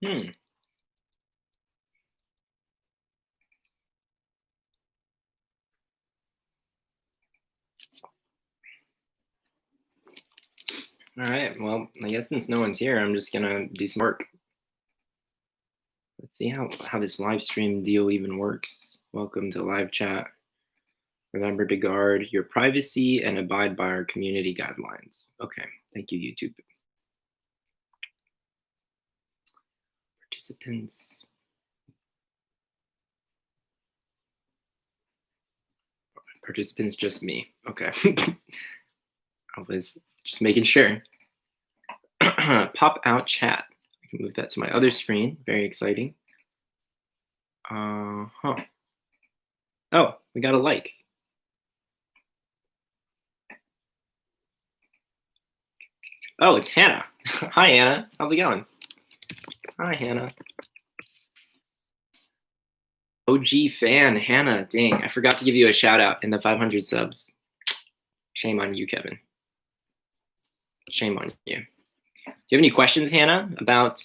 Hmm. All right, well, I guess since no one's here, I'm just gonna do some work. Let's see how this live stream deal even works. Welcome to live chat. Remember to guard your privacy and abide by our community guidelines. Okay, thank you, YouTube. Participants. Participants, just me. Okay. I was just making sure. Pop out chat. I can move that to my other screen. Very exciting. Oh, we got a like. Oh, it's Hannah. Hi, Hannah. How's it going? Hi, Hannah. OG fan, Hannah. Dang, I forgot to give you a shout out in the 500 subs. Shame on you, Kevin. Shame on you. Do you have any questions, Hannah, about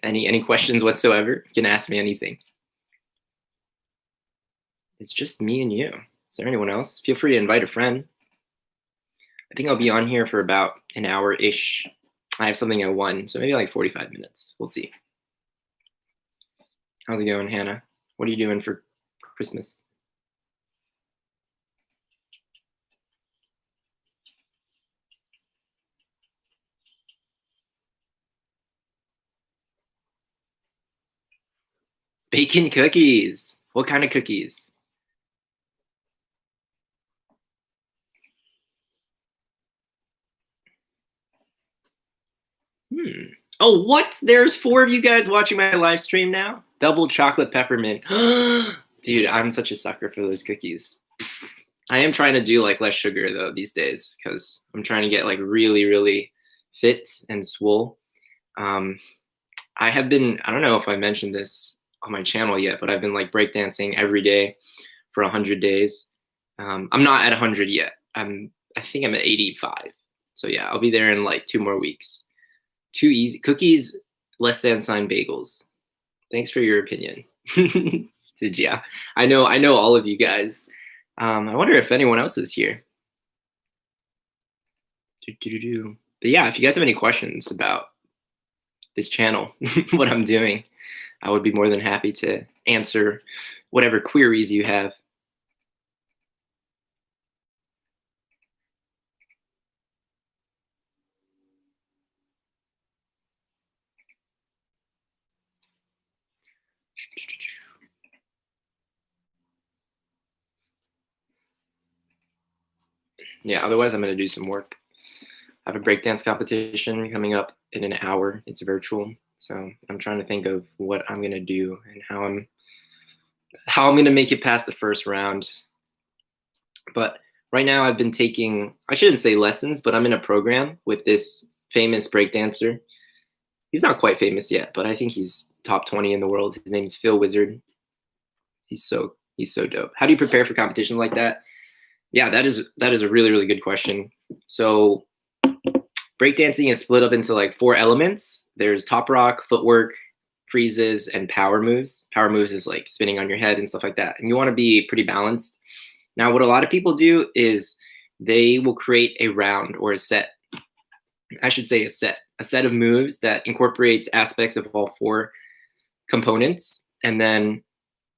any questions whatsoever? You can ask me anything. It's just me and you. Is there anyone else? Feel free to invite a friend. I think I'll be on here for about an hour-ish. I have something at 1, so maybe like 45 minutes. We'll see. How's it going, Hannah? What are you doing for Christmas? Bacon cookies. What kind of cookies? Oh, what? There's 4 of you guys watching my live stream now? Double chocolate peppermint. Dude, I'm such a sucker for those cookies. I am trying to do like less sugar though these days because I'm trying to get like really, really fit and swole. I have been, I don't know if I mentioned this on my channel yet, but I've been like breakdancing every day for 100 days. I'm not at 100 yet. I think I'm at 85. So yeah, I'll be there in like 2 more weeks. Too easy. Cookies, less than sign bagels. Thanks for your opinion. Yeah, I know all of you guys. I wonder if anyone else is here. But yeah, if you guys have any questions about this channel, what I'm doing, I would be more than happy to answer whatever queries you have. Yeah, otherwise I'm going to do some work. I have a breakdance competition coming up in an hour. It's virtual. So I'm trying to think of what I'm going to do and how I'm going to make it past the first round. But right now I've been taking, I shouldn't say lessons, but I'm in a program with this famous breakdancer. He's not quite famous yet, but I think he's top 20 in the world. His name is Phil Wizard. He's so dope. How do you prepare for competitions like that? Yeah, that is a really, really good question. So breakdancing is split up into like 4 elements. There's top rock, footwork, freezes, and power moves. Power moves is like spinning on your head and stuff like that. And you want to be pretty balanced. Now, what a lot of people do is they will create a round or a set. I should say a set of moves that incorporates aspects of all 4 components. And then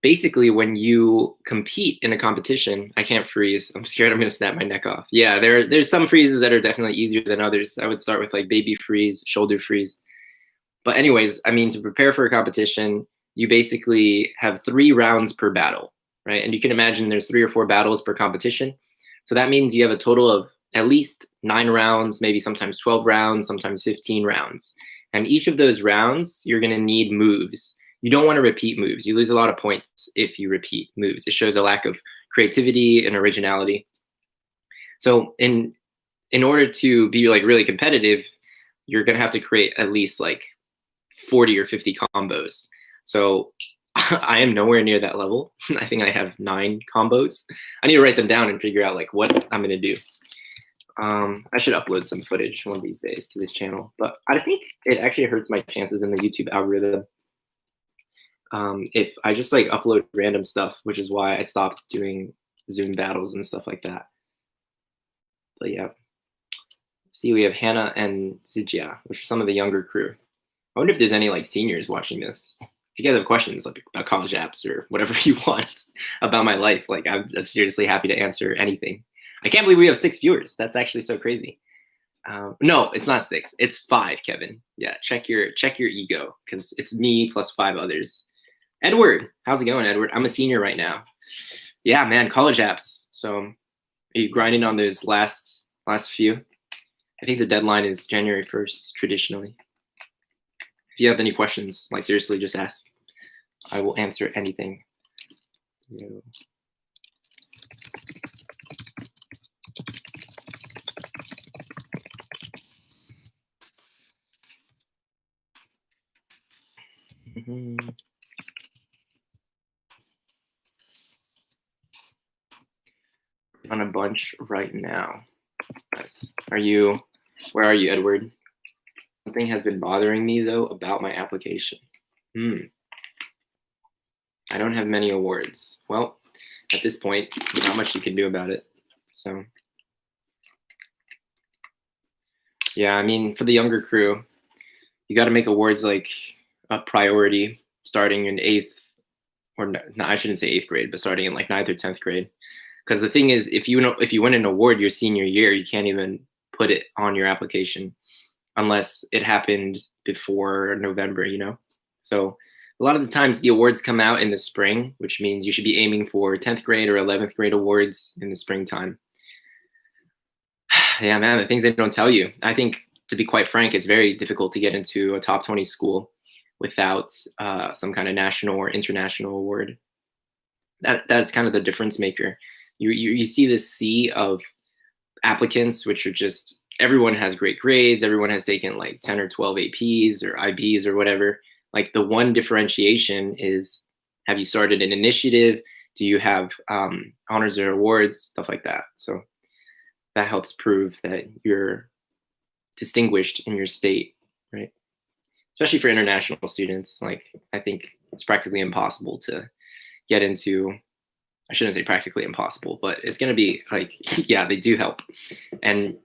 basically when you compete in a competition, I can't freeze. I'm scared I'm going to snap my neck off. Yeah, there's some freezes that are definitely easier than others. I would start with like baby freeze, shoulder freeze. But anyways, I mean, to prepare for a competition, you basically have 3 rounds per battle, right? And you can imagine there's 3 or 4 battles per competition. So that means you have a total of at least 9 rounds, maybe sometimes 12 rounds, sometimes 15 rounds. And each of those rounds, you're going to need moves. You don't want to repeat moves. You lose a lot of points if you repeat moves. It shows a lack of creativity and originality. So in order to be like really competitive, you're going to have to create at least like 40 or 50 combos. So I am nowhere near that level. I think I have 9 combos. I need to write them down and figure out like what I'm going to do. I should upload some footage one of these days to this channel, but I think it actually hurts my chances in the YouTube algorithm if I just like upload random stuff, which is why I stopped doing Zoom battles and stuff like that. But yeah, see, we have Hannah and Zijia, which are some of the younger crew. I wonder if there's any like seniors watching this. If you guys have questions like about college apps or whatever you want about my life, like I'm seriously happy to answer anything. I can't believe we have 6 viewers. That's actually so crazy. No, it's not 6. It's 5, Kevin. Yeah, check your ego, because it's me plus 5 others. Edward, how's it going, Edward? I'm a senior right now. Yeah, man, college apps. So are you grinding on those last few? I think the deadline is January 1st, traditionally. If you have any questions, like seriously, just ask. I will answer anything. No. On a bunch right now. Nice. Where are you, Edward? Something has been bothering me though about my application. I don't have many awards. Well, at this point, not much you can do about it. So yeah, I mean, for the younger crew, you got to make awards like a priority starting in 8th, or no, I shouldn't say 8th grade, but starting in like 9th or 10th grade. Because the thing is, if you win an award your senior year, you can't even put it on your application unless it happened before November, you know? So a lot of the times the awards come out in the spring, which means you should be aiming for 10th grade or 11th grade awards in the springtime. Yeah, man, the things they don't tell you. I think, to be quite frank, it's very difficult to get into a top 20 school without some kind of national or international award. That's kind of the difference maker. You see this sea of applicants, which are just, everyone has great grades, everyone has taken like 10 or 12 APs or IBs or whatever. Like the one differentiation is, have you started an initiative? Do you have honors or awards, stuff like that. So that helps prove that you're distinguished in your state, right? Especially for international students. Like, I think it's practically impossible to get into, I shouldn't say practically impossible, but it's going to be like, yeah, they do help. And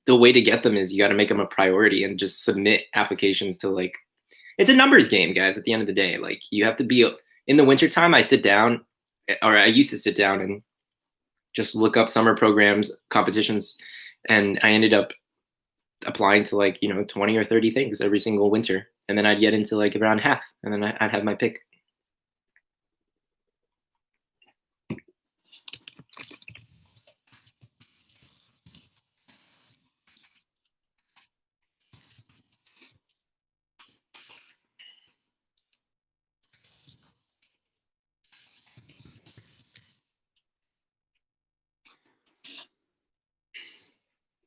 the way to get them is you got to make them a priority and just submit applications to, like, it's a numbers game, guys, at the end of the day. Like, you have to be, in the wintertime, I sit down, or I used to sit down and just look up summer programs, competitions, and I ended up applying to like, 20 or 30 things every single winter. And then I'd get into like around half, and then I'd have my pick.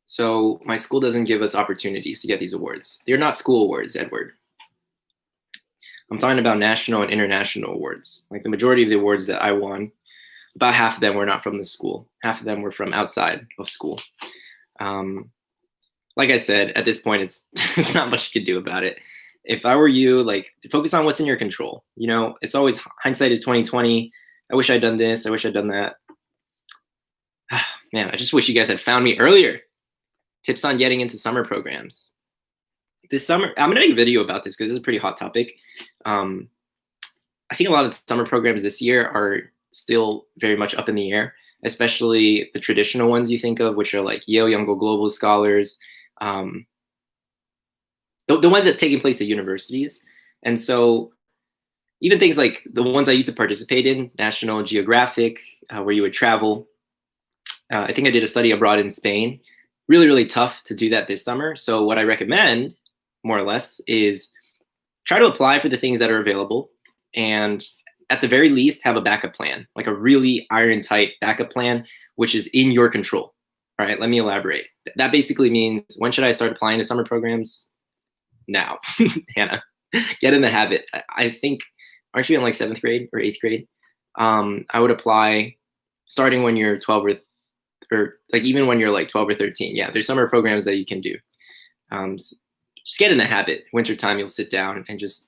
So my school doesn't give us opportunities to get these awards. They're not school awards, Edward. I'm talking about national and international awards. Like the majority of the awards that I won, about half of them were not from the school. Half of them were from outside of school. Like I said, at this point, it's not much you can do about it. If I were you, like, focus on what's in your control. It's always, hindsight is 2020. I wish I'd done this. I wish I'd done that. Man, I just wish you guys had found me earlier. Tips on getting into summer programs. This summer, I'm gonna make a video about this because it's a pretty hot topic. I think a lot of summer programs this year are still very much up in the air, especially the traditional ones you think of, which are like Yale Young Global Scholars, the ones that are taking place at universities. And so even things like the ones I used to participate in, National Geographic, where you would travel. I think I did a study abroad in Spain. Really, really tough to do that this summer. So what I recommend, more or less, is try to apply for the things that are available, and at the very least have a backup plan, like a really iron tight backup plan, which is in your control. All right, let me elaborate. That basically means, when should I start applying to summer programs? Now. Hannah, get in the habit. I think, aren't you in like 7th grade or 8th grade? I would apply starting when you're 12 or or like even when you're like 12 or 13, yeah, there's summer programs that you can do. Just get in the habit. Wintertime, you'll sit down and just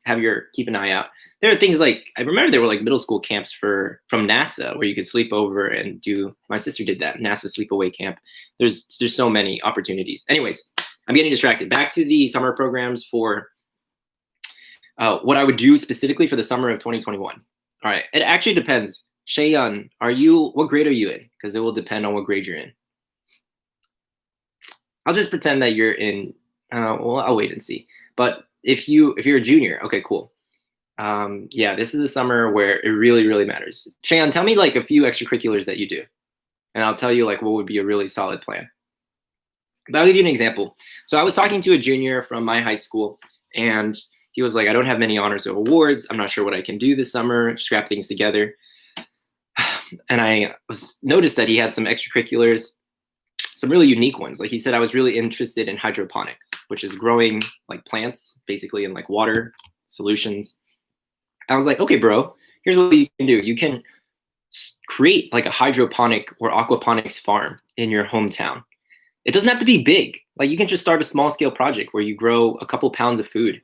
keep an eye out. There are things like, I remember there were like middle school camps from NASA where you could sleep over and my sister did that, NASA sleepaway camp. There's so many opportunities. Anyways, I'm getting distracted. Back to the summer programs for what I would do specifically for the summer of 2021. All right, it actually depends. Shaeyun, what grade are you in? Because it will depend on what grade you're in. I'll just pretend that you're in, well, I'll wait and see. But if you're a junior, okay, cool. Yeah, this is the summer where it really, really matters. Shaeyun, tell me like a few extracurriculars that you do. And I'll tell you like what would be a really solid plan. But I'll give you an example. So I was talking to a junior from my high school, and he was like, I don't have many honors or awards. I'm not sure what I can do this summer, scrap things together. And I noticed that he had some extracurriculars, some really unique ones. Like he said, I was really interested in hydroponics, which is growing like plants basically in like water solutions. I was like, okay, bro, here's what you can do. You can create like a hydroponic or aquaponics farm in your hometown. It doesn't have to be big. Like you can just start a small scale project where you grow a couple pounds of food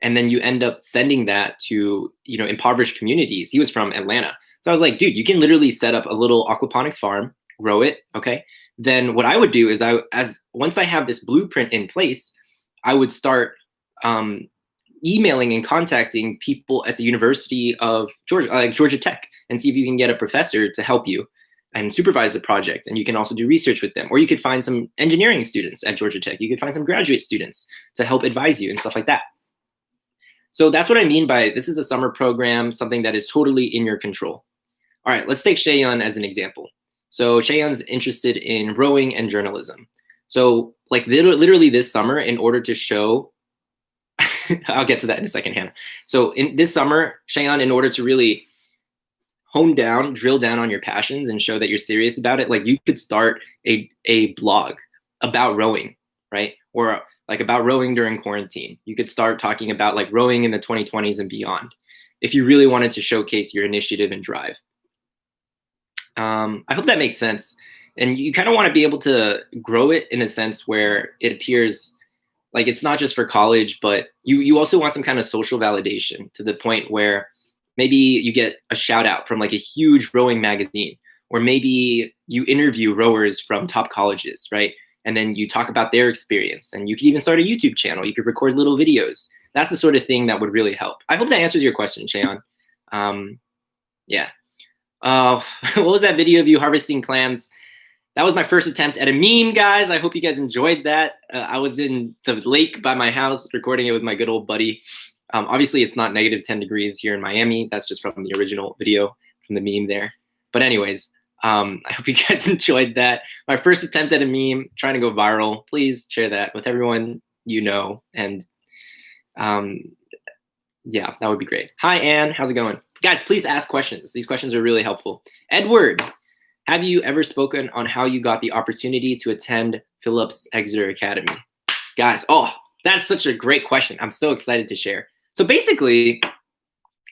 and then you end up sending that to, impoverished communities. He was from Atlanta. So I was like, dude, you can literally set up a little aquaponics farm, grow it, okay? Then what I would do is once I have this blueprint in place, I would start emailing and contacting people at the University of Georgia, like Georgia Tech, and see if you can get a professor to help you and supervise the project. And you can also do research with them. Or you could find some engineering students at Georgia Tech. You could find some graduate students to help advise you and stuff like that. So that's what I mean by this is a summer program, something that is totally in your control. All right, let's take Shaeyun as an example. So Shaeyun's interested in rowing and journalism. So like literally this summer, in order to show, I'll get to that in a second, Hannah. So in this summer, Shaeyun, in order to really drill down on your passions and show that you're serious about it, like you could start a blog about rowing, right? Or like about rowing during quarantine. You could start talking about like rowing in the 2020s and beyond, if you really wanted to showcase your initiative and drive. I hope that makes sense. And you kind of want to be able to grow it in a sense where it appears like it's not just for college, but you also want some kind of social validation to the point where maybe you get a shout out from like a huge rowing magazine, or maybe you interview rowers from top colleges, right? And then you talk about their experience, and you could even start a YouTube channel. You could record little videos. That's the sort of thing that would really help. I hope that answers your question, Shaeyun. Yeah. What was that video of you harvesting clams? That was my first attempt at a meme, guys. I hope you guys enjoyed that. I was in the lake by my house recording it with my good old buddy. Obviously, it's not negative 10 degrees here in Miami. That's just from the original video from the meme there. But anyways, I hope you guys enjoyed that. My first attempt at a meme, trying to go viral. Please share that with everyone you know. And yeah, that would be great. Hi, Anne. How's it going? Guys, please ask questions. These questions are really helpful. Edward, have you ever spoken on how you got the opportunity to attend Phillips Exeter Academy? Guys, that's such a great question. I'm so excited to share. So basically,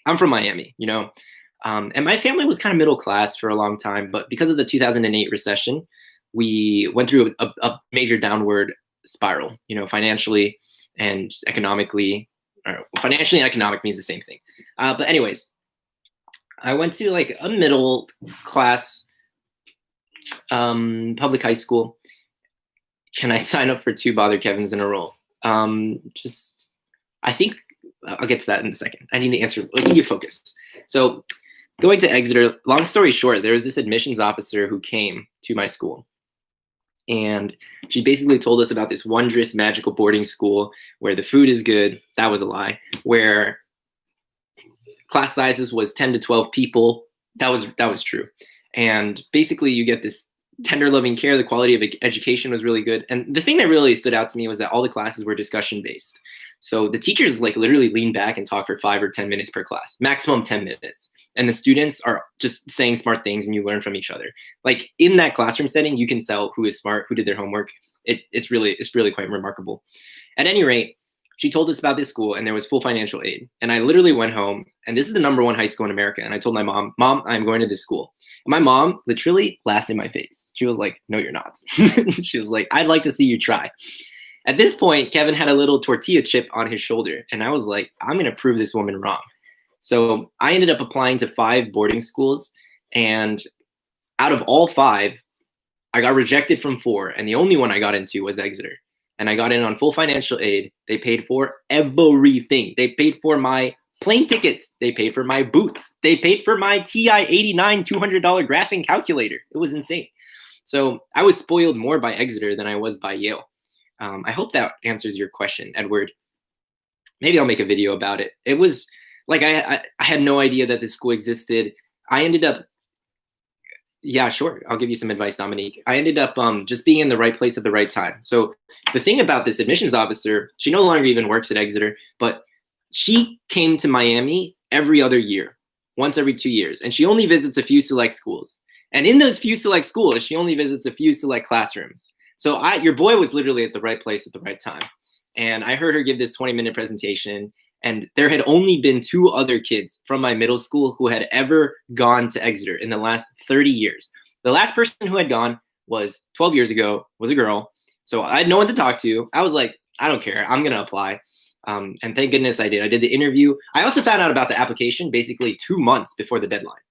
I'm from Miami, and my family was kind of middle class for a long time, but because of the 2008 recession, we went through a major downward spiral, financially and economically. Or financially and economic means the same thing. But anyways, I went to like a middle class public high school. Can I sign up for 2 Bother Kevins in a row? I think I'll get to that in a second. I need to answer. I need your focus. So going to Exeter, long story short, there was this admissions officer who came to my school. And she basically told us about this wondrous magical boarding school where the food is good. That was a lie. Where class sizes was 10 to 12 people. That was true. And basically you get this tender loving care. The quality of education was really good. And the thing that really stood out to me was that all the classes were discussion based. So the teachers like literally lean back and talk for 5 or 10 minutes per class, maximum 10 minutes. And the students are just saying smart things and you learn from each other. Like in that classroom setting, you can tell who is smart, who did their homework. It's really quite remarkable. At any rate, she told us about this school and there was full financial aid. And I literally went home, and this is the #1 high school in America. And I told my mom, I'm going to this school. And my mom literally laughed in my face. She was like, no, you're not. She was like, I'd like to see you try. At this point, Kevin had a little tortilla chip on his shoulder. And I was like, I'm going to prove this woman wrong. So I ended up applying to 5 boarding schools. And out of all 5, I got rejected from 4. And the only one I got into was Exeter. And I got in on full financial aid. They paid for everything. They paid for my plane tickets. They paid for my boots. They paid for my TI-89 $200 graphing calculator. It was insane. So I was spoiled more by Exeter than I was by Yale. I hope that answers your question, Edward. Maybe I'll make a video about it. It was like I had no idea that this school existed. I ended up, yeah, sure. I'll give you some advice, Dominique. I ended up just being in the right place at the right time. So the thing about this admissions officer, she no longer even works at Exeter, but she came to Miami every other year, once every 2 years, and she only visits a few select schools. And in those few select schools, she only visits a few select classrooms. So your boy was literally at the right place at the right time. And I heard her give this 20-minute presentation, and there had only been 2 other kids from my middle school who had ever gone to Exeter in the last 30 years. The last person who had gone was 12 years ago, was a girl. So I had no one to talk to. I was like, I don't care. I'm going to apply. And thank goodness I did. I did the interview. I also found out about the application basically 2 months before the deadline.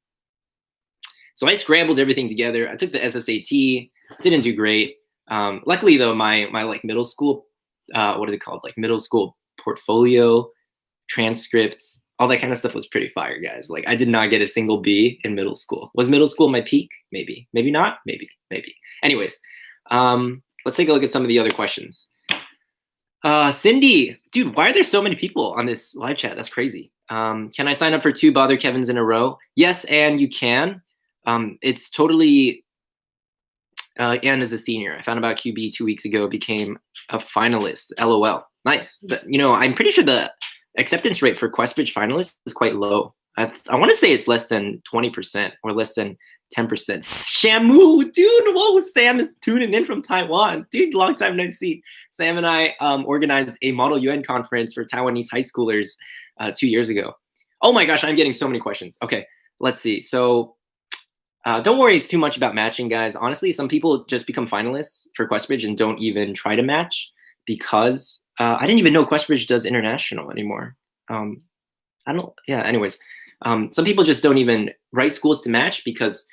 So I scrambled everything together. I took the SSAT, didn't do great. Luckily though, my like middle school, what is it called? Like middle school portfolio, transcript, all that kind of stuff was pretty fire, guys. Like I did not get a single B in middle school. Was middle school my peak? Maybe, maybe not, maybe. Anyways, let's take a look at some of the other questions. Cindy, dude, why are there so many people on this live chat? That's crazy. Can I sign up for 2 Bother Kevins in a row? Yes, and you can. It's totally, Anne is a senior. I found about QB 2 weeks ago, became a finalist. LOL. Nice. But, you know, I'm pretty sure the acceptance rate for QuestBridge finalists is quite low. I want to say it's less than 20% or less than 10%. Shamu, dude, whoa, Sam is tuning in from Taiwan. Dude, long time no see. Sam and I organized a Model UN conference for Taiwanese high schoolers 2 years ago. Oh my gosh, I'm getting so many questions. Okay, let's see. So don't worry it's too much about matching, guys. Honestly, some people just become finalists for QuestBridge and don't even try to match because I didn't even know QuestBridge does international anymore. Anyways, some people just don't even write schools to match because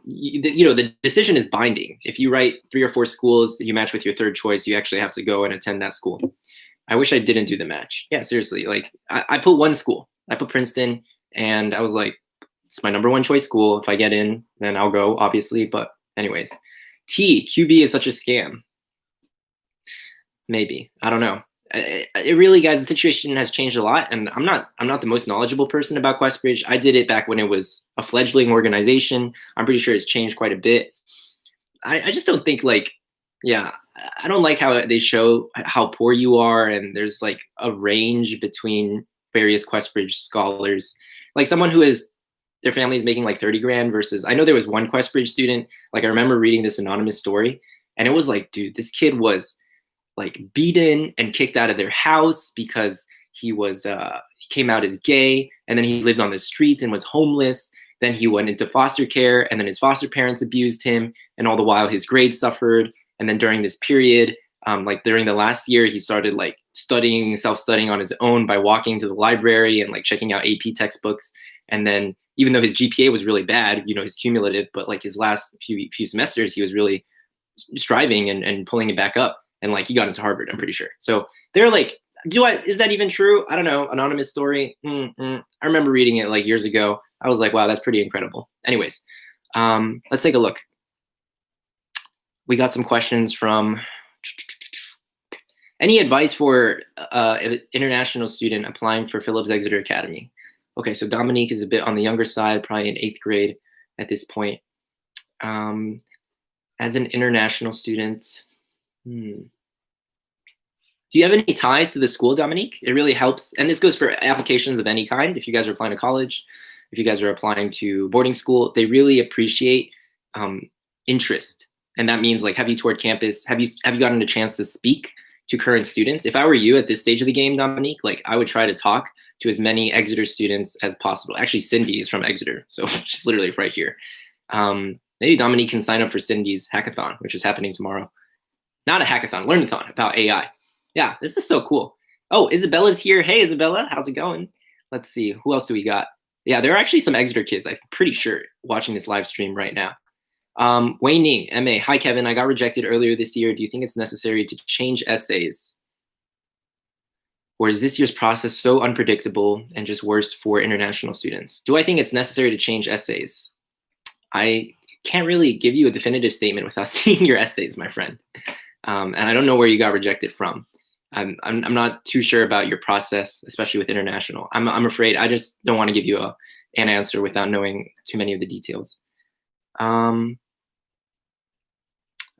you know, the decision is binding. If you write 3 or 4 schools, you match with your 3rd choice, you actually have to go and attend that school. I wish I didn't do the match. Yeah, seriously. Like I put 1 school. I put Princeton, and I was like, it's my #1 choice school. If I get in, then I'll go, obviously. But anyways, QB is such a scam. Maybe. I don't know. It really, guys, the situation has changed a lot, and I'm not the most knowledgeable person about QuestBridge. I did it back when it was a fledgling organization. I'm pretty sure it's changed quite a bit. I just don't think, like, yeah, I don't like how they show how poor you are, and there's like a range between various QuestBridge scholars. Like someone who is, their family is making like 30 grand versus, I know there was one QuestBridge student, like I remember reading this anonymous story, and it was like, dude, this kid was like beaten and kicked out of their house because he came out as gay, and then he lived on the streets and was homeless. Then he went into foster care, and then his foster parents abused him, and all the while his grades suffered. And then during this period, like during the last year, he started like self-studying on his own by walking to the library and like checking out AP textbooks. And then even though his GPA was really bad, you know, his cumulative, but like his last few semesters, he was really striving and pulling it back up. And like he got into Harvard, I'm pretty sure. So they're like, is that even true? I don't know. Anonymous story. I remember reading it like years ago. I was like, wow, that's pretty incredible. Anyways, let's take a look. We got some questions from, any advice for an international student applying for Phillips Exeter Academy? Okay, so Dominique is a bit on the younger side, probably in 8th grade at this point. As an international student, do you have any ties to the school, Dominique? It really helps. And this goes for applications of any kind. If you guys are applying to college, if you guys are applying to boarding school, they really appreciate interest. And that means like, have you toured campus? Have you gotten a chance to speak? to current students. If I were you at this stage of the game, Dominique, like I would try to talk to as many Exeter students as possible. Actually, Cindy is from Exeter, so she's literally right here. Maybe Dominique can sign up for Cindy's hackathon, which is happening tomorrow. Not a hackathon, learn-a-thon about AI. Yeah, this is so cool. Oh, Isabella's here. Hey, Isabella, how's it going? Let's see, who else do we got? Yeah, there are actually some Exeter kids, I'm pretty sure, watching this live stream right now. Wei Ning, MA. Hi, Kevin. I got rejected earlier this year. Do you think it's necessary to change essays? Or is this year's process so unpredictable and just worse for international students? Do I think it's necessary to change essays? I can't really give you a definitive statement without seeing your essays, my friend. And I don't know where you got rejected from. I'm not too sure about your process, especially with international. I'm afraid I just don't want to give you an answer without knowing too many of the details.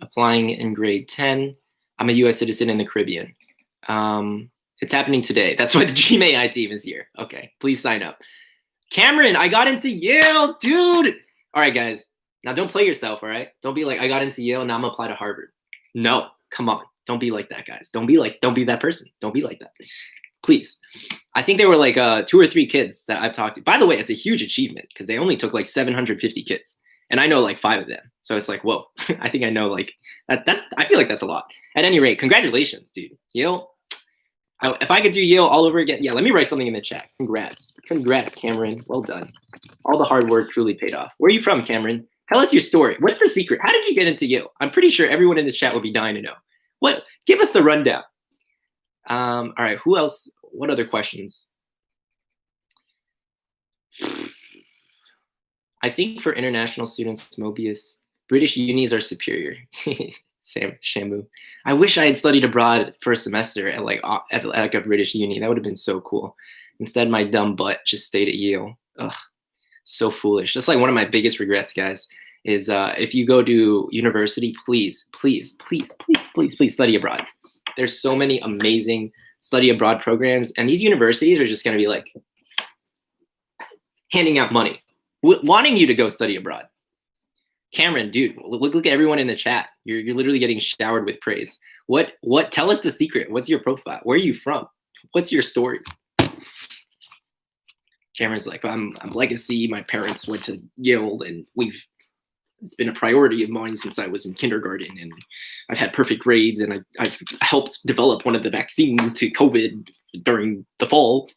Applying in grade 10. I'm a US citizen in the Caribbean. It's happening today. That's why the GMAI team is here. Okay, please sign up. Cameron, I got into Yale, dude. All right, guys. Now don't play yourself, all right? Don't be like, I got into Yale, now I'm gonna apply to Harvard. No, come on. Don't be like that, guys. Don't be that person. Don't be like that. Please. I think there were like 2 or 3 kids that I've talked to. By the way, it's a huge achievement because they only took like 750 kids. And I know like 5 of them. So it's like, whoa, I think I know like that. I feel like that's a lot. At any rate, congratulations, dude. Yale. If I could do Yale all over again, yeah, let me write something in the chat. Congrats. Congrats, Cameron. Well done. All the hard work truly paid off. Where are you from, Cameron? Tell us your story. What's the secret? How did you get into Yale? I'm pretty sure everyone in the chat would be dying to know. What? Give us the rundown. All right, who else? What other questions? I think for international students, Mobius, British unis are superior. Sam Shamu. I wish I had studied abroad for a semester at like a British uni. That would have been so cool. Instead, my dumb butt just stayed at Yale. Ugh, so foolish. That's like one of my biggest regrets, guys, is if you go to university, please, please, please, please, please, please study abroad. There's so many amazing study abroad programs, and these universities are just going to be like handing out money, wanting you to go study abroad. Cameron, dude, look at everyone in the chat. You're literally getting showered with praise. What? Tell us the secret. What's your profile? Where are you from? What's your story? Cameron's like, I'm legacy. My parents went to Yale, and it's been a priority of mine since I was in kindergarten, and I've had perfect grades, and I've helped develop one of the vaccines to COVID during the fall.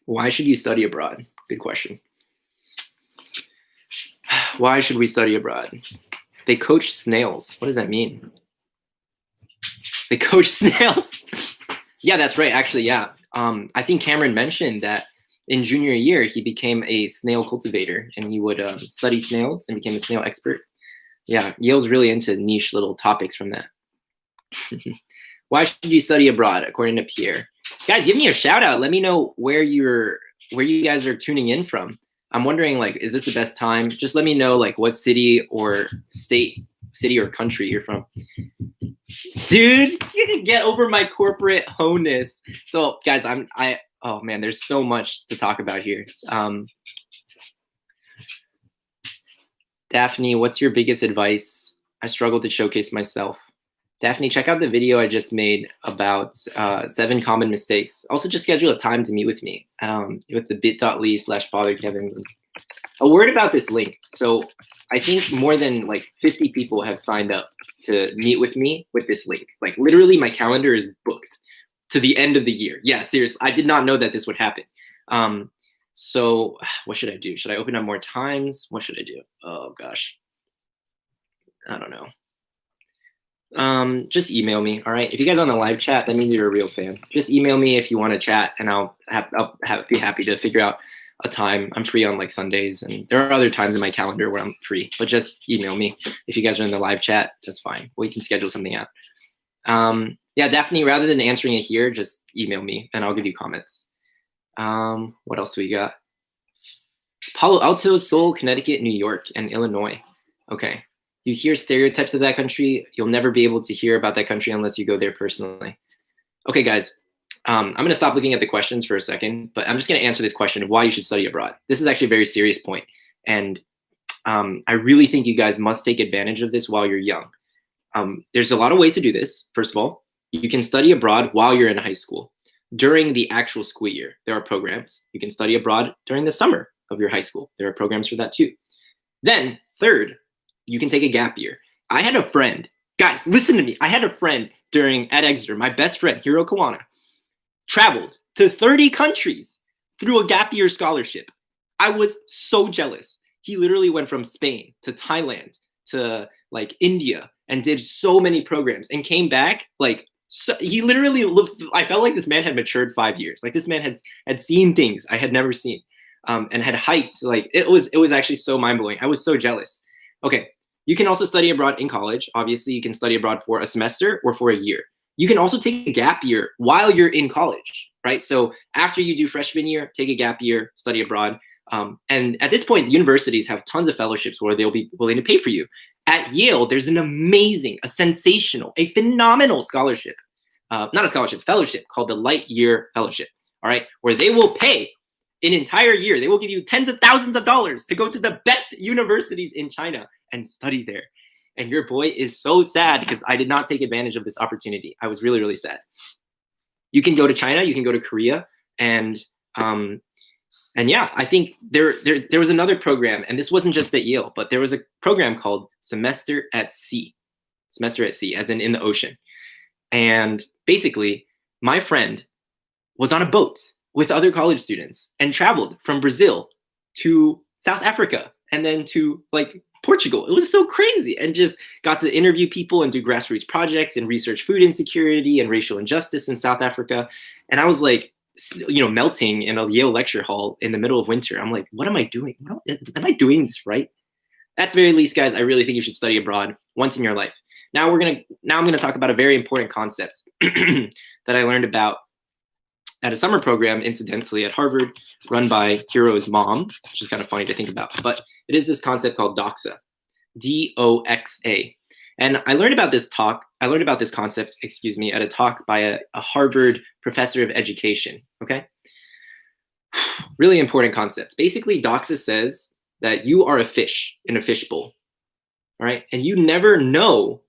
Why should you study abroad? Good question. Why should we study abroad? They coach snails. What does that mean? They coach snails. Yeah, that's right. Actually, yeah. I think Cameron mentioned that in junior year, he became a snail cultivator, and he would study snails and became a snail expert. Yeah, Yale's really into niche little topics from that. Why should you study abroad, according to Pierre? Guys, give me a shout out. Let me know where you guys are tuning in from. I'm wondering, like, is this the best time? Just let me know, like, what city or state, city or country you're from. Dude, you can get over my corporate honess. So, guys, oh man, there's so much to talk about here. Daphne, what's your biggest advice? I struggle to showcase myself. Daphne, check out the video I just made about 7 common mistakes. Also, just schedule a time to meet with me with the bit.ly/fatherkevin. A word about this link. So I think more than like 50 people have signed up to meet with me with this link. Like literally my calendar is booked to the end of the year. Yeah, seriously. I did not know that this would happen. So what should I do? Should I open up more times? What should I do? Oh gosh. I don't know. Just email me. All right. If you guys are on the live chat, that means you're a real fan. Just email me if you want to chat, and I'll be happy to figure out a time. I'm free on like Sundays, and there are other times in my calendar where I'm free, but just email me. If you guys are in the live chat, that's fine. We can schedule something out. Yeah, Daphne, rather than answering it here, just email me and I'll give you comments. What else do we got? Palo Alto, Seoul, Connecticut, New York, and Illinois. Okay. You hear stereotypes of that country. You'll never be able to hear about that country unless you go there personally. Okay, guys. I'm going to stop looking at the questions for a second, but I'm just going to answer this question of why you should study abroad. This is actually a very serious point, And I really think you guys must take advantage of this while you're young. There's a lot of ways to do this. First of all, you can study abroad while you're in high school. During the actual school year, there are programs. You can study abroad during the summer of your high school. There are programs for that too. Then, third, you can take a gap year. I had a friend, guys, listen to me. I had a friend at Exeter, my best friend, Hiro Kawana, traveled to 30 countries through a gap year scholarship. I was so jealous. He literally went from Spain to Thailand to like India and did so many programs and came back like, so he literally looked, I felt like this man had matured 5 years. Like this man had seen things I had never seen, and had hiked. Like it was actually so mind blowing. I was so jealous. Okay, you can also study abroad in college. Obviously, you can study abroad for a semester or for a year. You can also take a gap year while you're in college, right? So after you do freshman year, take a gap year, study abroad. And at this point, the universities have tons of fellowships where they'll be willing to pay for you. At Yale, there's an amazing, a sensational, a phenomenal scholarship, not a scholarship, fellowship called the Light Year Fellowship, all right, where they will pay an entire year. They will give you tens of thousands of dollars to go to the best universities in China and study there. And your boy is so sad because I did not take advantage of this opportunity. I was really, really sad. You can go to China, you can go to Korea, and yeah, I think there was another program, and this wasn't just at Yale, but there was a program called Semester at Sea, as in the ocean. And basically, my friend was on a boat with other college students and traveled from Brazil to South Africa and then to like Portugal. It was so crazy, and just got to interview people and do grassroots projects and research food insecurity and racial injustice in South Africa. And I was like, you know, melting in a Yale lecture hall in the middle of winter. I'm like, what am I doing? Am I doing this right? At the very least, guys, I really think you should study abroad once in your life. Now I'm gonna talk about a very important concept that I learned about at a summer program, incidentally, at Harvard, run by Hiro's mom, which is kind of funny to think about. But it is this concept called doxa, D-O-X-A. And I learned about this concept, at a talk by a Harvard professor of education, okay? Really important concept. Basically, doxa says that you are a fish in a fishbowl, all right? And you never know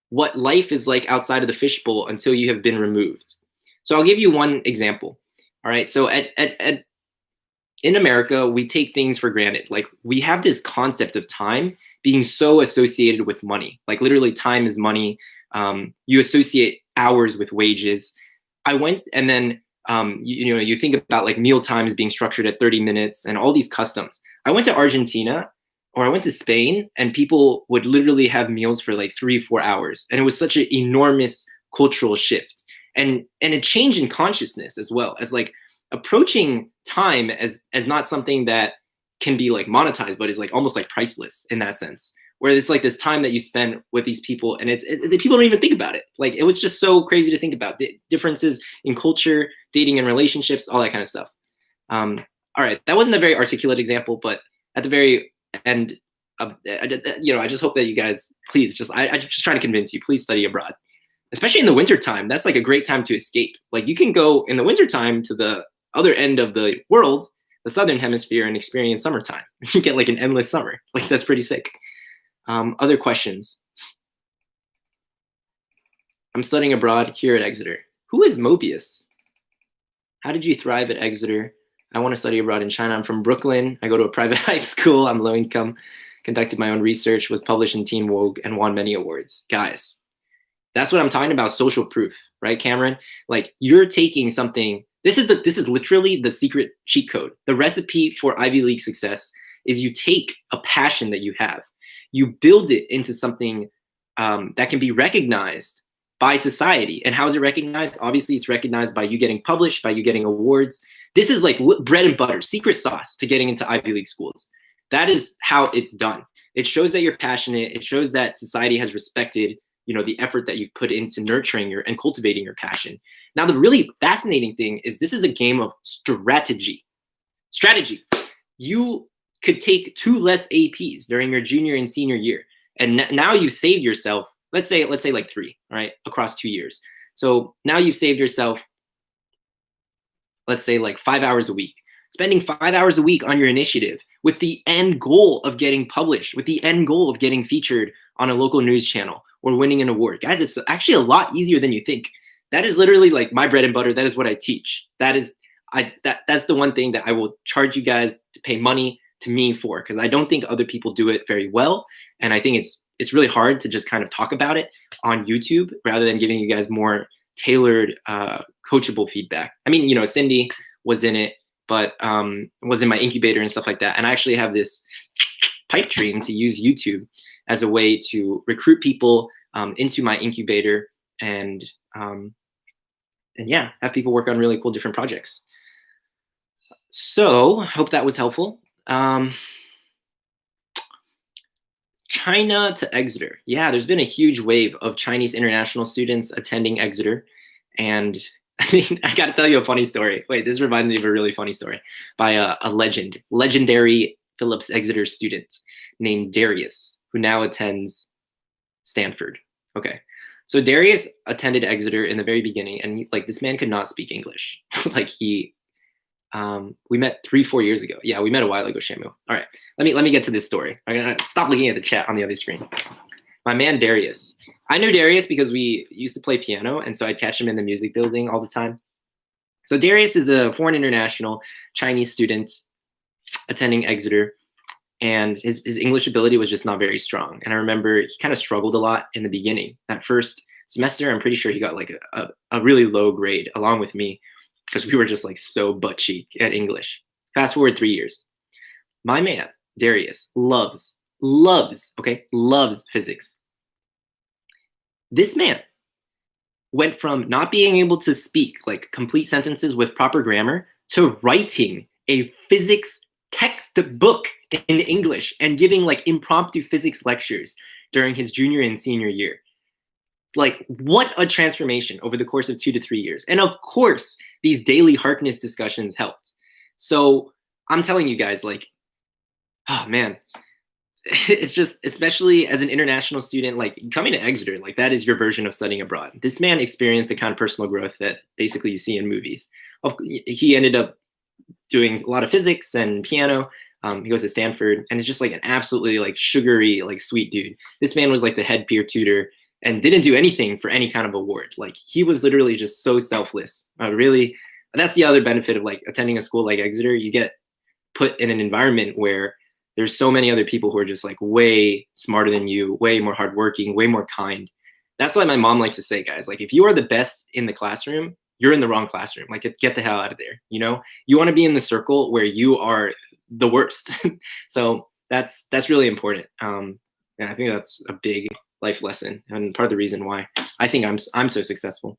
what life is like outside of the fishbowl until you have been removed. So I'll give you one example, all right? So in America, we take things for granted. Like we have this concept of time being so associated with money. Like literally time is money. You associate hours with wages. I went and then, you think about like meal times being structured at 30 minutes and all these customs. I went to Argentina or I went to Spain and people would literally have meals for like 3-4 hours. And it was such an enormous cultural shift and a change in consciousness as well, as like approaching time as not something that can be like monetized, but is like almost like priceless in that sense, where it's like this time that you spend with these people and the people don't even think about it. Like it was just so crazy to think about the differences in culture, dating and relationships, all that kind of stuff. All right, that wasn't a very articulate example, but at the very end, I just hope that you guys, please, I'm just trying to convince you, please study abroad, especially in the wintertime. That's like a great time to escape. Like you can go in the wintertime to the other end of the world, the southern hemisphere, and experience summertime. You get like an endless summer. Like that's pretty sick. Other questions? I'm studying abroad here at Exeter. Who is Mobius? How did you thrive at Exeter? I want to study abroad in China. I'm from Brooklyn. I go to a private high school. I'm low income. Conducted my own research, was published in Teen Vogue, and won many awards. Guys, that's what I'm talking about, social proof, right, Cameron? Like you're taking something. This is literally the secret cheat code. The recipe for Ivy League success is you take a passion that you have, you build it into something that can be recognized by society. And how is it recognized? Obviously, it's recognized by you getting published, by you getting awards. This is like bread and butter, secret sauce to getting into Ivy League schools. That is how it's done. It shows that you're passionate. It shows that society has respected, the effort that you've put into nurturing and cultivating your passion. Now, the really fascinating thing is this is a game of strategy. You could take 2 less APs during your junior and senior year. And now you've saved yourself, let's say like 3, all right, across 2 years. So now you've saved yourself, let's say like 5 hours a week. spending 5 hours a week on your initiative with the end goal of getting published, with the end goal of getting featured on a local news channel or winning an award. Guys, it's actually a lot easier than you think. That is literally like my bread and butter. That is what I teach. That's the one thing that I will charge you guys to pay money to me for, because I don't think other people do it very well. And I think it's really hard to just kind of talk about it on YouTube rather than giving you guys more tailored, coachable feedback. I mean, you know, Cindy was in it, but was in my incubator and stuff like that. And I actually have this pipe dream to use YouTube as a way to recruit people into my incubator and yeah, have people work on really cool different projects. So I hope that was helpful. China to Exeter. Yeah, there's been a huge wave of Chinese international students attending Exeter. And I mean, I got to tell you a funny story. Wait, this reminds me of a really funny story by a legendary Phillips Exeter student named Darius, who now attends Stanford. Okay. So Darius attended Exeter in the very beginning, and this man could not speak English. We met 3-4 years ago. Yeah, we met a while ago, Shamu. All right, let me get to this story. I'm gonna stop looking at the chat on the other screen. My man Darius. I knew Darius because we used to play piano, and so I'd catch him in the music building all the time. So Darius is a foreign international Chinese student attending Exeter, and his English ability was just not very strong. And I remember he kind of struggled a lot in the beginning. That first semester, I'm pretty sure he got like a really low grade along with me, because we were just like so butt cheek at English. Fast forward 3 years. My man, Darius, loves physics. This man went from not being able to speak like complete sentences with proper grammar to writing a physics textbook in English and giving like impromptu physics lectures during his junior and senior year. Like, what a transformation over the course of 2 to 3 years. And of course, these daily Harkness discussions helped. So I'm telling you guys, like, oh man, it's just, especially as an international student, like coming to Exeter, like that is your version of studying abroad. This man experienced the kind of personal growth that basically you see in movies. He ended up doing a lot of physics and piano. He goes to Stanford and is just like an absolutely like sugary, like sweet dude. This man was like the head peer tutor and didn't do anything for any kind of award. Like he was literally just so selfless. Really, that's the other benefit of like attending a school like Exeter. You get put in an environment where there's so many other people who are just like way smarter than you, way more hardworking, way more kind. That's why my mom likes to say, guys, like if you are the best in the classroom, you're in the wrong classroom. Like get the hell out of there. You know, you want to be in the circle where you are the worst. So that's really important. And I think that's a big life lesson and part of the reason why I think I'm so successful.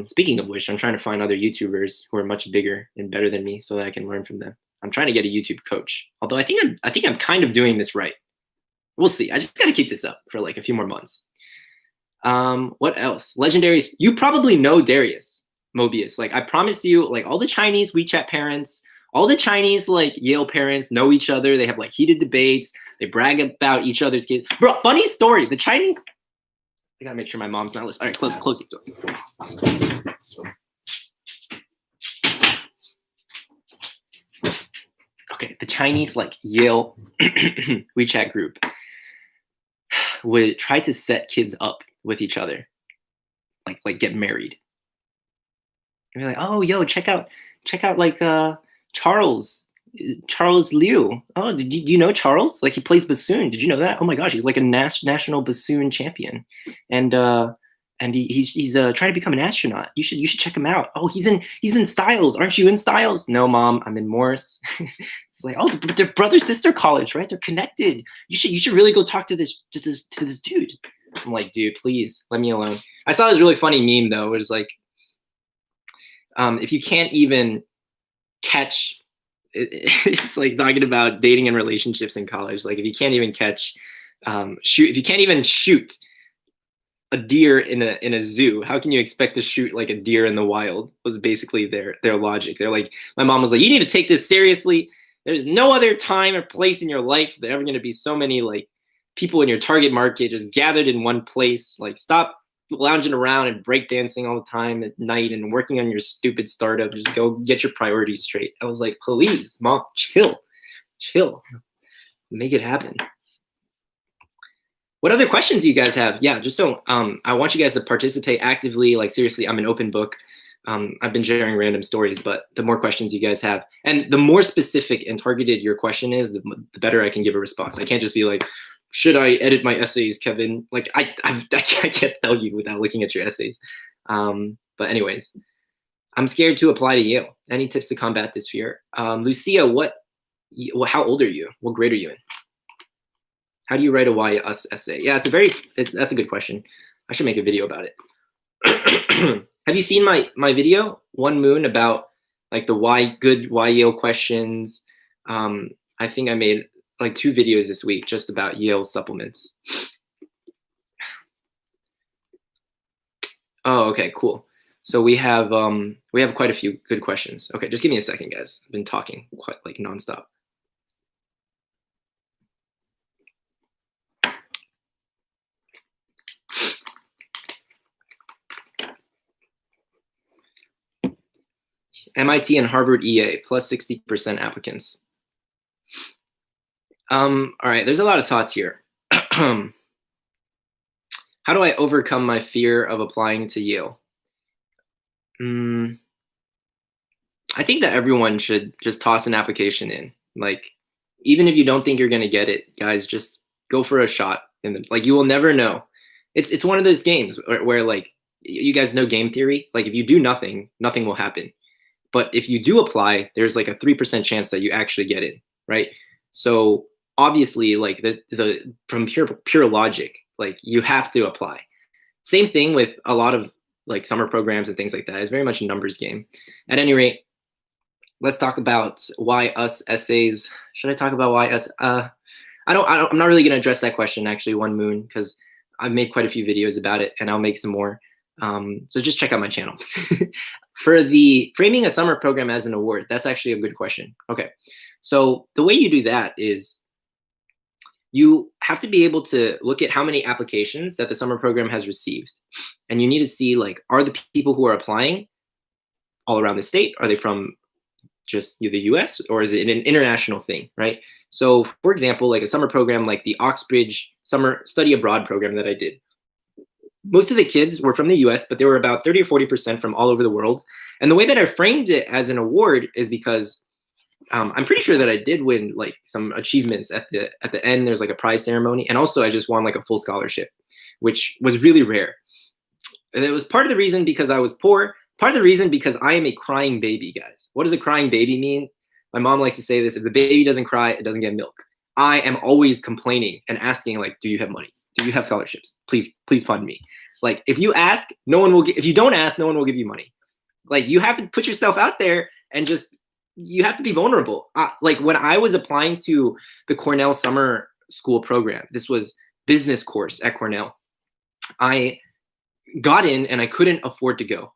Speaking of which, I'm trying to find other YouTubers who are much bigger and better than me so that I can learn from them. I'm trying to get a YouTube coach. Although I think I'm kind of doing this right. We'll see. I just got to keep this up for like a few more months. What else? Legendaries. You probably know Darius Mobius. Like I promise you, like all the Chinese WeChat parents, all the Chinese like Yale parents know each other. They have like heated debates. They brag about each other's kids. Bro, funny story. The Chinese. I gotta make sure my mom's not listening. All right, close the door. Okay, the Chinese like Yale WeChat group would try to set kids up with each other, like get married. And be like, oh, yo, check out like Charles Liu. Oh, do you know Charles? Like he plays bassoon. Did you know that? Oh my gosh, he's like a national bassoon champion, and he's trying to become an astronaut. You should check him out. Oh, he's in Styles. Aren't you in Styles? No, Mom, I'm in Morris. It's like, oh, but they're brother sister college, right? They're connected. You should really go talk to this dude. I'm like, dude, please let me alone. I saw this really funny meme though. It was like, if you can't even catch, it's like talking about dating and relationships in college. Like if you can't even catch, if you can't even shoot a deer in a zoo, how can you expect to shoot like a deer in the wild? Was basically their logic. They're like, my mom was like, you need to take this seriously. There's no other time or place in your life there's ever going to be so many like people in your target market just gathered in one place. Like stop lounging around and breakdancing all the time at night and working on your stupid startup. Just go get your priorities straight. I was like, please, mom, chill, make it happen. What other questions do you guys have? Yeah, just don't. I want you guys to participate actively. Like seriously, I'm an open book. I've been sharing random stories, but the more questions you guys have, and the more specific and targeted your question is, the better I can give a response. I can't just be like, should I edit my essays, Kevin? Like I can't tell you without looking at your essays. But anyways, I'm scared to apply to Yale. Any tips to combat this fear? Lucia, how old are you? What grade are you in? How do you write a why us essay? Yeah, that's a good question. I should make a video about it. Have you seen my video, One Moon, about like the why Yale questions? I think I made like 2 videos this week just about Yale supplements. Oh, okay, cool. So we have quite a few good questions. Okay, just give me a second, guys. I've been talking quite like nonstop. MIT and Harvard EA plus 60% applicants. All right, there's a lot of thoughts here. How do I overcome my fear of applying to Yale? I think that everyone should just toss an application in. Like, even if you don't think you're gonna get it, guys, just go for a shot. And like, you will never know. It's one of those games where like, you guys know game theory. Like, if you do nothing, nothing will happen. But if you do apply, there's like a 3% chance that you actually get it, right? So obviously, like the from pure logic, like you have to apply. Same thing with a lot of like summer programs and things like that. It's very much a numbers game. At any rate, let's talk about why us essays. Should I talk about why us? I'm not really gonna address that question actually, One Moon, because I've made quite a few videos about it, and I'll make some more. So just check out my channel. For the framing a summer program as an award, that's actually a good question. Okay, so the way you do that is you have to be able to look at how many applications that the summer program has received. And you need to see, like, are the people who are applying all around the state? Are they from just the US, or is it an international thing, right? So for example, like a summer program like the QuestBridge summer study abroad program that I did, most of the kids were from the US, but there were about 30 or 40% from all over the world. And the way that I framed it as an award is because I'm pretty sure that I did win like some achievements at the end. There's like a prize ceremony. And also I just won like a full scholarship, which was really rare. And it was part of the reason because I was poor, part of the reason because I am a crying baby, guys. What does a crying baby mean? My mom likes to say this: if the baby doesn't cry, it doesn't get milk. I am always complaining and asking, like, do you have money? Do you have scholarships? Please fund me. Like, if you ask, no one will give. If you don't ask, no one will give you money. Like, you have to put yourself out there and just, you have to be vulnerable. Like when I was applying to the Cornell summer school program, this was business course at Cornell. I got in and I couldn't afford to go.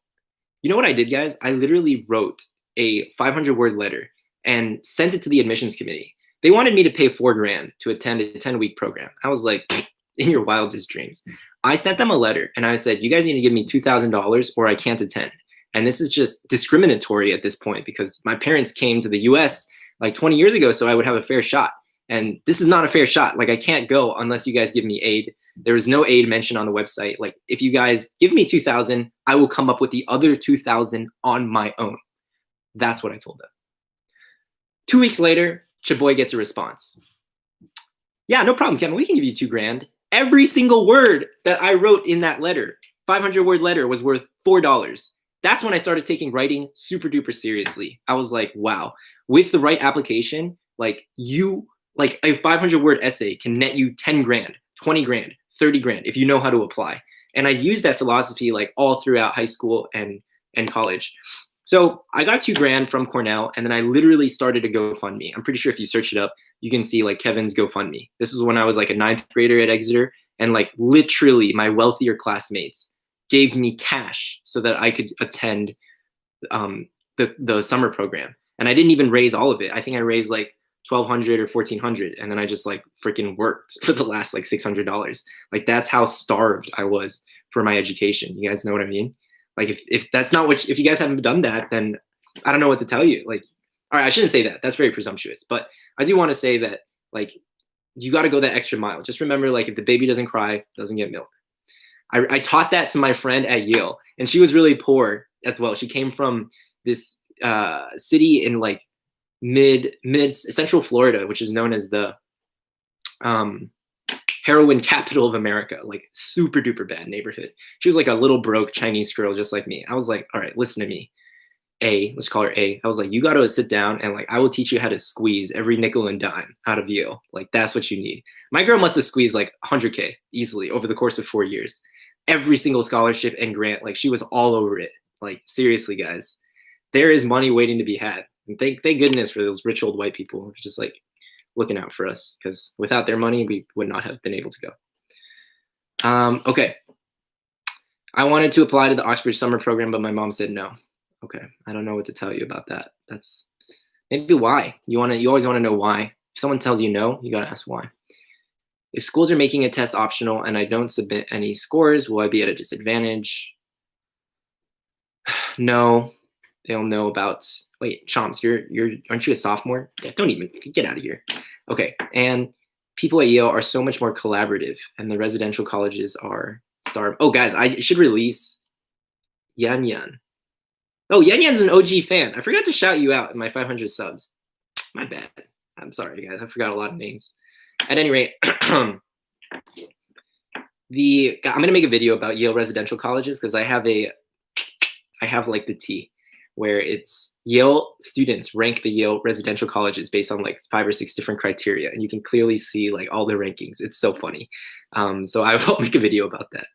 You know what I did, guys? I literally wrote a 500-word letter and sent it to the admissions committee. They wanted me to pay $4 grand to attend a 10-week program. I was like, in your wildest dreams. I sent them a letter and I said, you guys need to give me $2,000 or I can't attend. And this is just discriminatory at this point because my parents came to the US like 20 years ago, so I would have a fair shot. And this is not a fair shot. Like, I can't go unless you guys give me aid. There was no aid mentioned on the website. Like, if you guys give me 2,000, I will come up with the other 2,000 on my own. That's what I told them. 2 weeks later, Chaboy gets a response. Yeah, no problem, Kevin. We can give you $2 grand. Every single word that I wrote in that letter, 500-word letter, was worth $4. That's when I started taking writing super duper seriously. I was like, wow, with the right application, like a 500-word essay can net you 10 grand, 20 grand, 30 grand if you know how to apply. And I used that philosophy like all throughout high school and college. So I got $2 grand from Cornell, and then I literally started a GoFundMe. I'm pretty sure if you search it up, you can see like Kevin's GoFundMe. This is when I was like a 9th grader at Exeter, and like literally my wealthier classmates gave me cash so that I could attend the summer program. And I didn't even raise all of it. I think I raised like $1,200 or $1,400, and then I just like freaking worked for the last like $600. Like, that's how starved I was for my education. You guys know what I mean? Like if that's not what, if you guys haven't done that, then I don't know what to tell you. Like, all right, I shouldn't say that. That's very presumptuous. But I do want to say that, like, you got to go that extra mile. Just remember, like, if the baby doesn't cry, doesn't get milk. I taught that to my friend at Yale, and she was really poor as well. She came from this city in like mid central Florida, which is known as the heroin capital of America, like super duper bad neighborhood. She was like a little broke Chinese girl just like me. I was like, all right, listen to me. Let's call her A. I was like, you got to sit down and like, I will teach you how to squeeze every nickel and dime out of Yale. Like, that's what you need. My girl must have squeezed like 100K easily over the course of 4 years. Every single scholarship and grant, like she was all over it. Like, seriously, guys, there is money waiting to be had. And thank goodness for those rich old white people who are just like looking out for us, because without their money, we would not have been able to go. Okay. I wanted to apply to the Oxbridge summer program, but my mom said no. Okay, I don't know what to tell you about that. That's maybe why. You always want to know why. If someone tells you no, you got to ask why. If schools are making a test optional and I don't submit any scores, will I be at a disadvantage? No, they'll know about. Wait, Chomps, aren't you a sophomore? Yeah, don't even get out of here. Okay, and people at Yale are so much more collaborative, and the residential colleges are starved. Oh, guys, I should release Yan Yan. Oh, Yan Yan's an OG fan. I forgot to shout you out in my 500 subs. My bad. I'm sorry, guys. I forgot a lot of names. At any rate, I'm gonna make a video about Yale residential colleges because I have like the T, where it's Yale students rank the Yale residential colleges based on like 5 or 6 different criteria, and you can clearly see like all the rankings. It's so funny. So I will make a video about that.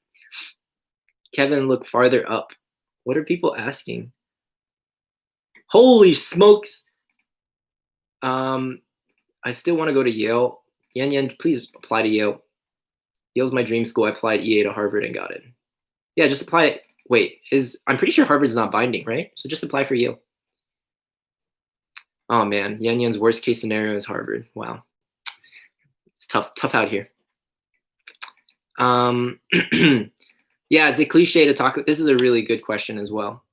Kevin, look farther up. What are people asking? Holy smokes. I still want to go to Yale. Yan Yan, please apply to Yale. Yale's my dream school. I applied EA to Harvard and got it. Yeah, just apply it. Wait, I'm pretty sure Harvard's not binding, right? So just apply for Yale. Oh man, Yan Yan's worst case scenario is Harvard. Wow. It's tough out here. Yeah, is it cliche to talk? This is a really good question as well.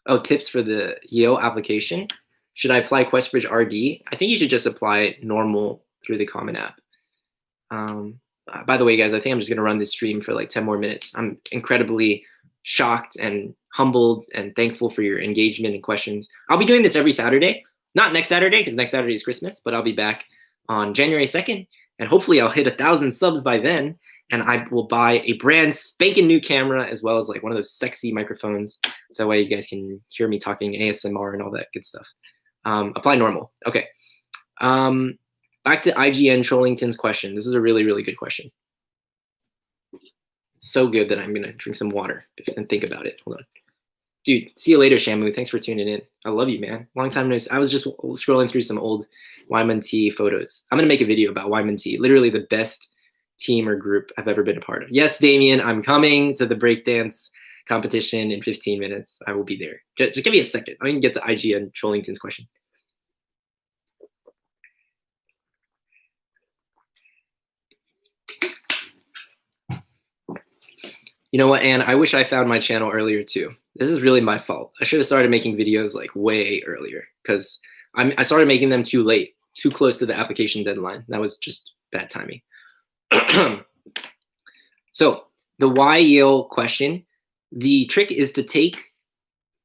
Oh, tips for the Yale application. Should I apply QuestBridge RD? I think you should just apply normal through the Common App. By the way, guys, I think I'm just going to run this stream for like 10 more minutes. I'm incredibly shocked and humbled and thankful for your engagement and questions. I'll be doing this every Saturday. Not next Saturday, because next Saturday is Christmas, but I'll be back on January 2nd. And hopefully I'll hit 1,000 subs by then. And I will buy a brand spanking new camera, as well as like one of those sexy microphones. So that way you guys can hear me talking ASMR and all that good stuff. Apply normal. Okay. Back to IGN Trollington's question. This is a really, really good question. It's so good that I'm going to drink some water and think about it. Hold on. Dude, see you later, Shamu. Thanks for tuning in. I love you, man. Long time no see. I was just scrolling through some old Wyman T photos. I'm going to make a video about Wyman T. Literally the best team or group I've ever been a part of. Yes, Damien, I'm coming to the breakdance competition in 15 minutes. I will be there. Just give me a second. I'm going to get to IGN Trollington's question. You know what, Anne? I wish I found my channel earlier too. This is really my fault. I should have started making videos like way earlier, because I started making them too late, too close to the application deadline. That was just bad timing. So the why Yale question, the trick is to take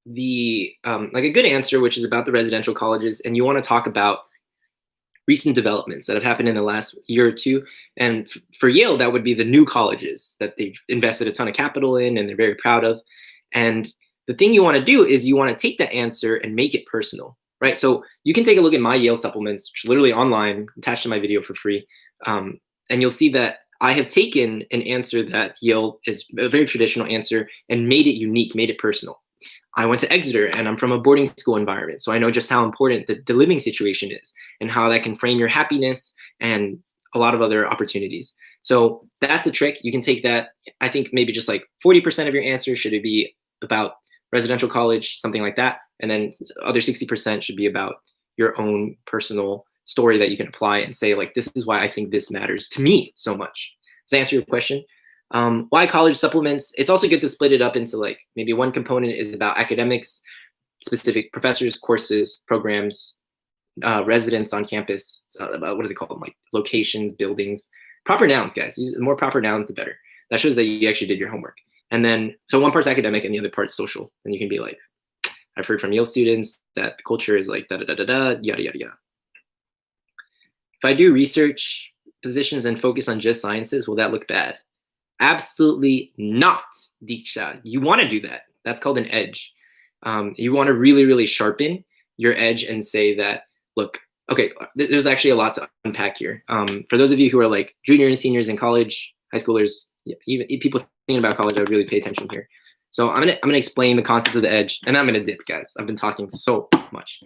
the like a good answer, which is about the residential colleges, and you want to talk about recent developments that have happened in the last year or two. And for Yale, that would be the new colleges that they've invested a ton of capital in and they're very proud of. And the thing you want to do is you want to take that answer and make it personal, right? So you can take a look at my Yale supplements, which are literally online, attached to my video for free. And you'll see that I have taken an answer that Yale is a very traditional answer and made it unique, made it personal. I went to Exeter and I'm from a boarding school environment. So I know just how important the living situation is and how that can frame your happiness and a lot of other opportunities. So that's the trick. You can take that. I think maybe just like 40% of your answer should be about residential college, something like that. And then the other 60% should be about your own personal story that you can apply and say, like, this is why I think this matters to me so much. Does that answer your question? Why college supplements? It's also good to split it up into like maybe one component is about academics, specific professors, courses, programs, residents on campus. What is it called? Like locations, buildings, proper nouns, guys. The more proper nouns, the better. That shows that you actually did your homework. And then, so one part's academic and the other part's social. And you can be like, I've heard from Yale students that the culture is like da da da da da, yada yada yada. If I do research positions and focus on just sciences, will that look bad? Absolutely not, Diksha. You want to do that. That's called an edge. You want to really, really sharpen your edge and say that, look, okay, there's actually a lot to unpack here. For those of you who are like juniors and seniors in college, high schoolers, even people thinking about college, I would really pay attention here. So I'm gonna explain the concept of the edge, and then I'm gonna dip, guys. I've been talking so much.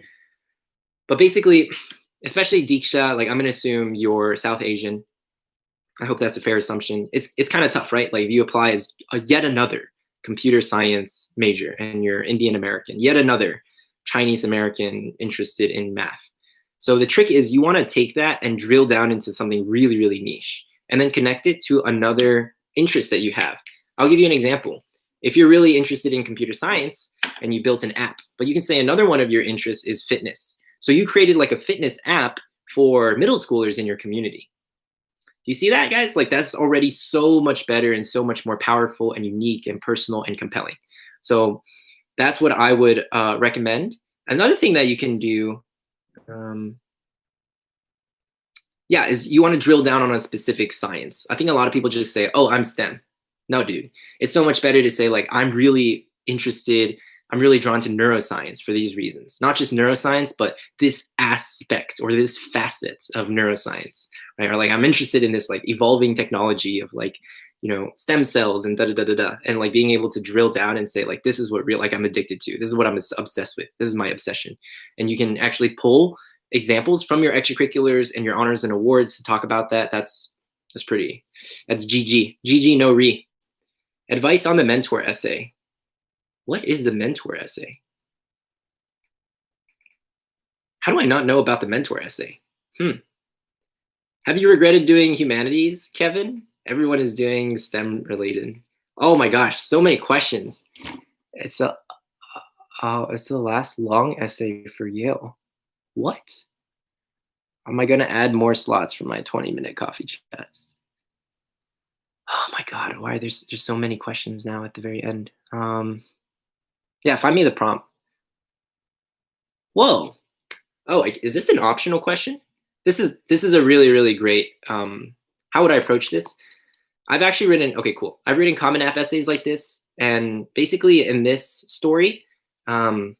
But basically, especially Diksha, like I'm gonna assume you're South Asian. I hope that's a fair assumption. It's kind of tough, right? Like if you apply as yet another computer science major and you're Indian American, yet another Chinese American interested in math. So the trick is you want to take that and drill down into something really, really niche and then connect it to another interest that you have. I'll give you an example. If you're really interested in computer science and you built an app, but you can say another one of your interests is fitness. So you created like a fitness app for middle schoolers in your community. Do you see that, guys? Like that's already so much better and so much more powerful and unique and personal and compelling. So that's what I would recommend. Another thing that you can do, is you want to drill down on a specific science. I think a lot of people just say, oh, I'm STEM. No, dude. It's so much better to say like, I'm really interested, I'm really drawn to neuroscience for these reasons. Not just neuroscience, but this aspect or this facet of neuroscience, right? Or like, I'm interested in this like evolving technology of like, you know, stem cells and da da da da da, and like being able to drill down and say like, this is what real, like I'm addicted to. This is what I'm obsessed with. This is my obsession. And you can actually pull examples from your extracurriculars and your honors and awards to talk about that. That's GG. GG, no re. Advice on the mentor essay. What is the mentor essay? How do I not know about the mentor essay? Have you regretted doing humanities, Kevin? Everyone is doing STEM related. Oh my gosh, so many questions. It's the last long essay for Yale. What? Am I gonna add more slots for my 20-minute coffee chats? Oh my God, why there's so many questions now at the very end. Yeah, find me the prompt. Whoa. Oh, is this an optional question? This is a really, really great, how would I approach this? I've actually written, okay, cool. I've written Common App essays like this. And basically in this story, I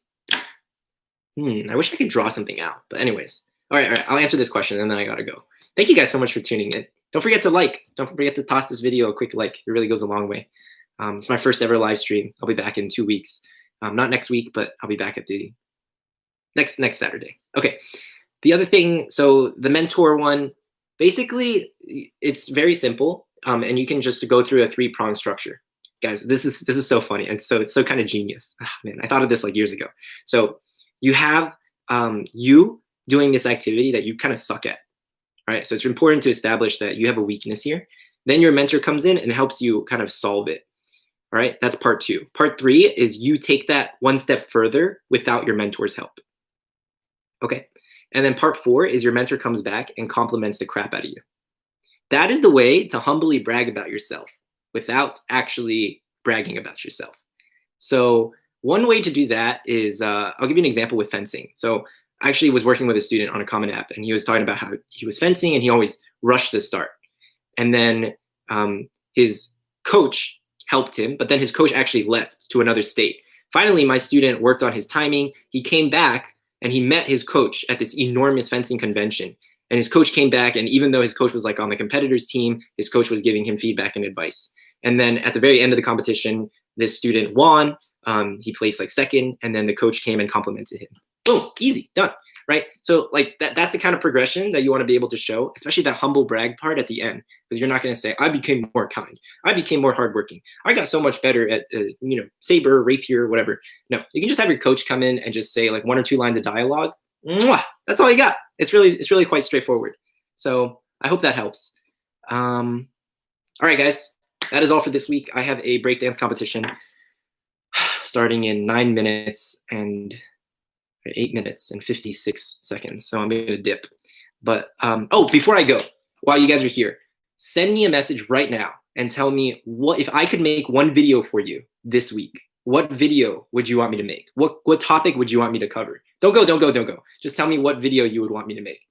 wish I could draw something out, but anyways. All right, I'll answer this question and then I gotta go. Thank you guys so much for tuning in. Don't forget to like, don't forget to toss this video a quick like. It really goes a long way. It's my first ever live stream. I'll be back in 2 weeks. Not next week, but I'll be back at the next Saturday. Okay. The other thing, so the mentor one, basically it's very simple, and you can just go through a 3-pronged structure. Guys, this is so funny, and so it's so kind of genius. Man, I thought of this like years ago. So you have you doing this activity that you kind of suck at, right? So it's important to establish that you have a weakness here. Then your mentor comes in and helps you kind of solve it. All right, that's part 2. Part 3 is you take that one step further without your mentor's help. Okay, and then part 4 is your mentor comes back and compliments the crap out of you. That is the way to humbly brag about yourself without actually bragging about yourself. So one way to do that is, I'll give you an example with fencing. So I actually was working with a student on a Common App, and he was talking about how he was fencing and he always rushed the start. And then his coach helped him, but then his coach actually left to another state. Finally, my student worked on his timing. He came back and he met his coach at this enormous fencing convention. And his coach came back, and even though his coach was like on the competitor's team, his coach was giving him feedback and advice. And then at the very end of the competition, this student won. He placed like second, and then the coach came and complimented him. Boom, easy, done, right? So like that's the kind of progression that you want to be able to show, especially that humble brag part at the end, because you're not going to say, I became more kind, I became more hardworking, I got so much better at, saber, rapier, whatever. No, you can just have your coach come in and just say like 1 or 2 lines of dialogue. Mwah! That's all you got. It's really quite straightforward. So I hope that helps. All right, guys. that is all for this week. I have a breakdance competition starting in 9 minutes and 8 minutes and 56 seconds. So I'm going to dip. But, oh, before I go, while you guys are here, send me a message right now and tell me what, if I could make one video for you this week, what video would you want me to make? What topic would you want me to cover? Don't go. Just tell me what video you would want me to make.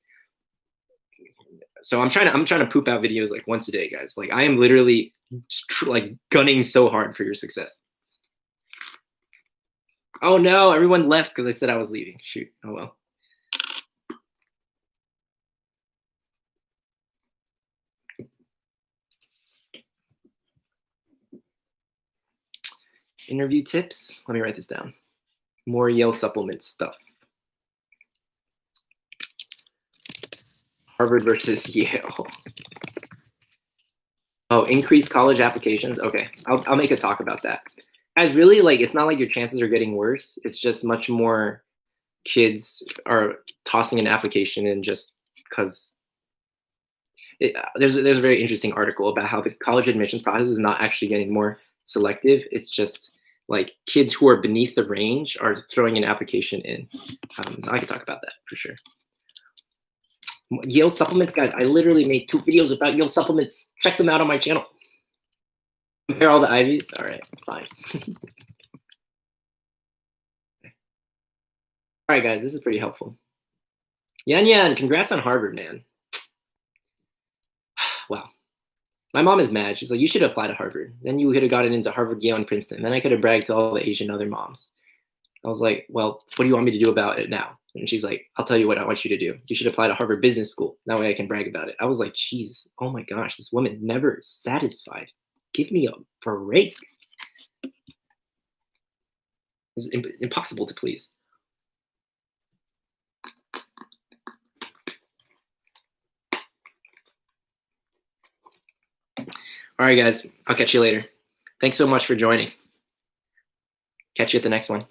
So I'm trying to poop out videos like once a day, guys. Like I am literally like gunning so hard for your success. Oh no, everyone left because I said I was leaving. Shoot. Oh well. Interview tips. Let me write this down. More Yale supplement stuff. Harvard versus Yale. Oh, increased college applications. Okay, I'll make a talk about that. Guys, really, like, it's not like your chances are getting worse. It's just much more kids are tossing an application in just because. There's a very interesting article about how the college admissions process is not actually getting more selective. It's just like kids who are beneath the range are throwing an application in. I can talk about that for sure. Yale supplements, guys. I literally made 2 videos about Yale supplements. Check them out on my channel. Compare all the IVs. All right, fine. All right, guys, this is pretty helpful. Yan, congrats on Harvard, man. Wow. My mom is mad. She's like, you should apply to Harvard. Then you could have gotten into Harvard, Yale, and Princeton. Then I could have bragged to all the Asian other moms. I was like, well, what do you want me to do about it now? And she's like, I'll tell you what I want you to do. You should apply to Harvard Business School. That way I can brag about it. I was like, geez, oh my gosh, this woman never satisfied. Give me a break. It's impossible to please. All right, guys, I'll catch you later. Thanks so much for joining. Catch you at the next one.